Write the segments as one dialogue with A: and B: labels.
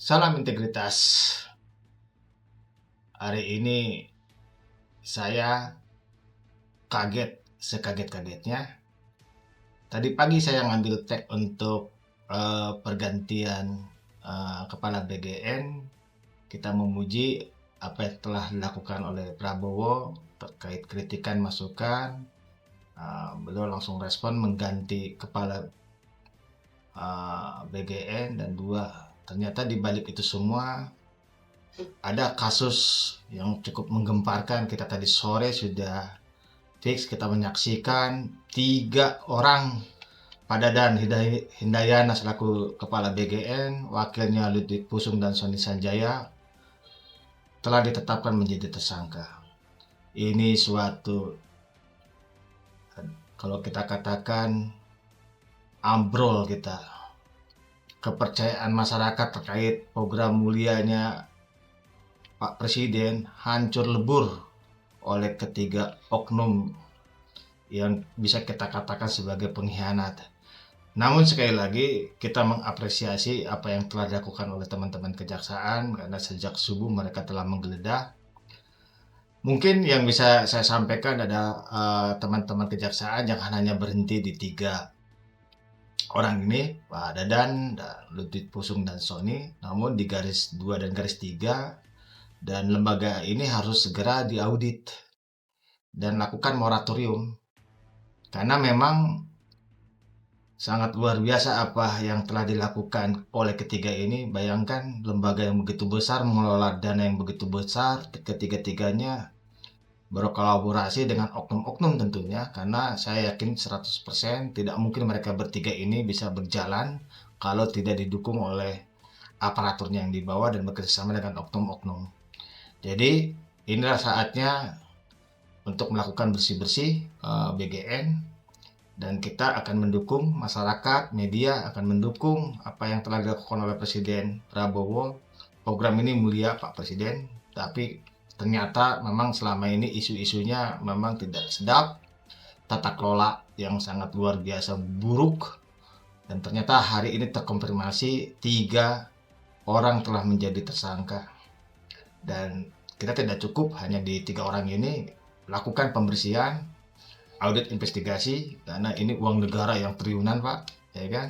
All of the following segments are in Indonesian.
A: Salam integritas. Hari ini saya kaget, sekaget-kagetnya. Tadi pagi saya ngambil tag untuk pergantian kepala BGN. Kita memuji apa yang telah dilakukan oleh Prabowo terkait kritikan masukan. Beliau langsung respon mengganti kepala BGN dan ternyata di balik itu semua ada kasus yang cukup menggemparkan. Kita tadi sore sudah fix, kita menyaksikan 3 orang, Padadan Hindayana selaku kepala BGN, wakilnya Ludwig Pusung dan Sony Sanjaya telah ditetapkan menjadi tersangka. Ini suatu, kalau kita katakan, ambrol kita. Kepercayaan masyarakat terkait program mulianya Pak Presiden hancur lebur oleh ketiga oknum yang bisa kita katakan sebagai pengkhianat. Namun sekali lagi kita mengapresiasi apa yang telah dilakukan oleh teman-teman kejaksaan karena sejak subuh mereka telah menggeledah. Mungkin yang bisa saya sampaikan ada teman-teman kejaksaan jangan hanya berhenti di 3 orang ini, Pak Dadan, Ludwig Pusung dan Sony, namun di garis 2 dan garis 3, dan lembaga ini harus segera diaudit dan lakukan moratorium. Karena memang sangat luar biasa apa yang telah dilakukan oleh ketiga ini. Bayangkan lembaga yang begitu besar mengelola dana yang begitu besar, ketiga-tiganya berkolaborasi dengan oknum-oknum tentunya, karena saya yakin 100% tidak mungkin mereka bertiga ini bisa berjalan kalau tidak didukung oleh aparaturnya yang dibawa dan bekerjasama dengan oknum-oknum. Jadi inilah saatnya untuk melakukan bersih-bersih BGN, dan kita akan mendukung, masyarakat, media akan mendukung apa yang telah dilakukan oleh Presiden Prabowo. Program ini mulia Pak Presiden, tapi ternyata memang selama ini isu-isunya memang tidak sedap, tata kelola yang sangat luar biasa buruk, dan ternyata hari ini terkonfirmasi 3 orang telah menjadi tersangka. Dan kita tidak cukup hanya di 3 orang ini, lakukan pembersihan, audit investigasi, karena ini uang negara yang triliunan Pak, ya kan?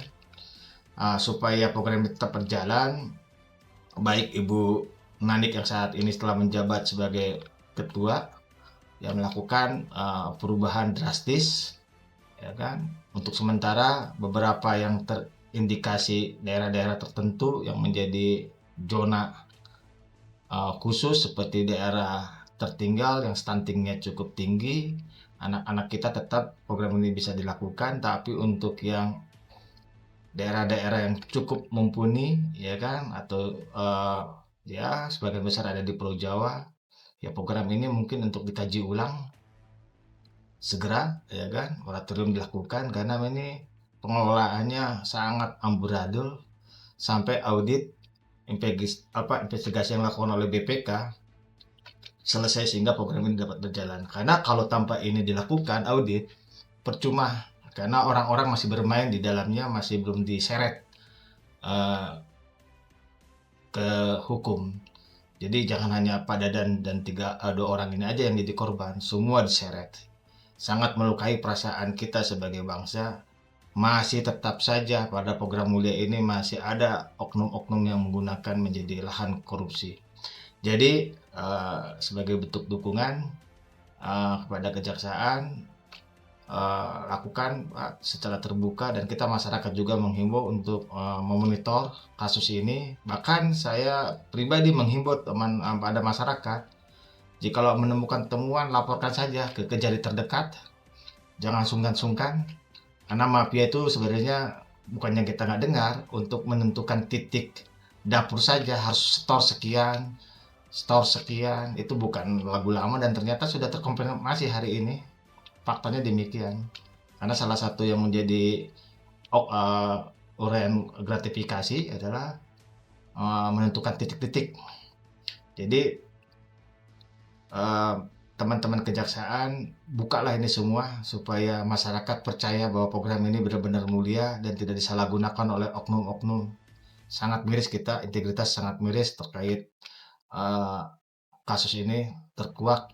A: Supaya program ini tetap berjalan, baik Ibu Nanik yang saat ini setelah menjabat sebagai ketua yang melakukan perubahan drastis, ya kan? Untuk sementara beberapa yang terindikasi daerah-daerah tertentu yang menjadi zona khusus seperti daerah tertinggal yang stuntingnya cukup tinggi, anak-anak kita tetap program ini bisa dilakukan. Tapi untuk yang daerah-daerah yang cukup mumpuni, ya kan, atau ya sebagian besar ada di Pulau Jawa, ya program ini mungkin untuk dikaji ulang segera, ya kan, moratorium dilakukan karena ini pengelolaannya sangat amburadul. Sampai audit investigasi yang dilakukan oleh BPK selesai sehingga program ini dapat berjalan. Karena kalau tanpa ini dilakukan audit, percuma, karena orang-orang masih bermain di dalamnya, masih belum diseret ke hukum. Jadi jangan hanya Pak Dadan dan 2 orang ini aja yang jadi korban, semua diseret. Sangat melukai perasaan kita sebagai bangsa. Masih tetap saja pada program mulia ini masih ada oknum-oknum yang menggunakan menjadi lahan korupsi. Jadi sebagai bentuk dukungan kepada kejaksaan, lakukan secara terbuka, dan kita masyarakat juga menghimbau untuk memonitor kasus ini. Bahkan saya pribadi menghimbau pada masyarakat, jikalau menemukan temuan laporkan saja ke jari terdekat, jangan sungkan-sungkan, karena mafia itu sebenarnya bukannya kita nggak dengar, untuk menentukan titik dapur saja harus store sekian, itu bukan lagu lama, dan ternyata sudah terkonfirmasi hari ini. Faktanya demikian. Karena salah satu yang menjadi uraian gratifikasi adalah menentukan titik-titik. Jadi teman-teman kejaksaan, bukalah ini semua supaya masyarakat percaya bahwa program ini benar-benar mulia dan tidak disalahgunakan oleh oknum-oknum sangat miris kita, integritas sangat miris terkait, eee, kasus ini terkuak.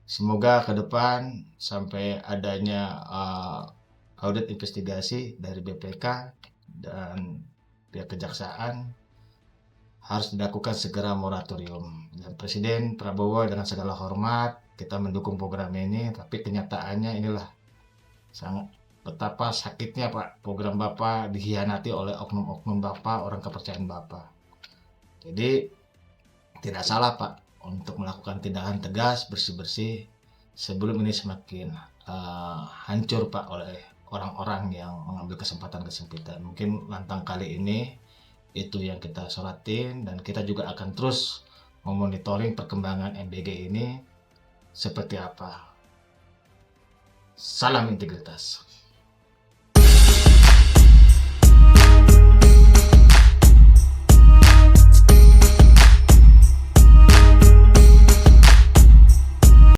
A: Semoga ke depan sampai adanya, audit investigasi dari BPK dan pihak kejaksaan harus dilakukan segera moratorium. Dan Presiden Prabowo dengan segala hormat, kita mendukung program ini, tapi kenyataannya inilah sangat betapa sakitnya Pak, program Bapak dikhianati oleh oknum-oknum Bapak, orang kepercayaan Bapak. Jadi tidak salah Pak untuk melakukan tindakan tegas, bersih-bersih sebelum ini semakin hancur Pak oleh orang-orang yang mengambil kesempatan kesempitan. Mungkin lantang kali ini itu yang kita soratin, dan kita juga akan terus memonitoring perkembangan MBG ini seperti apa. Salam integritas.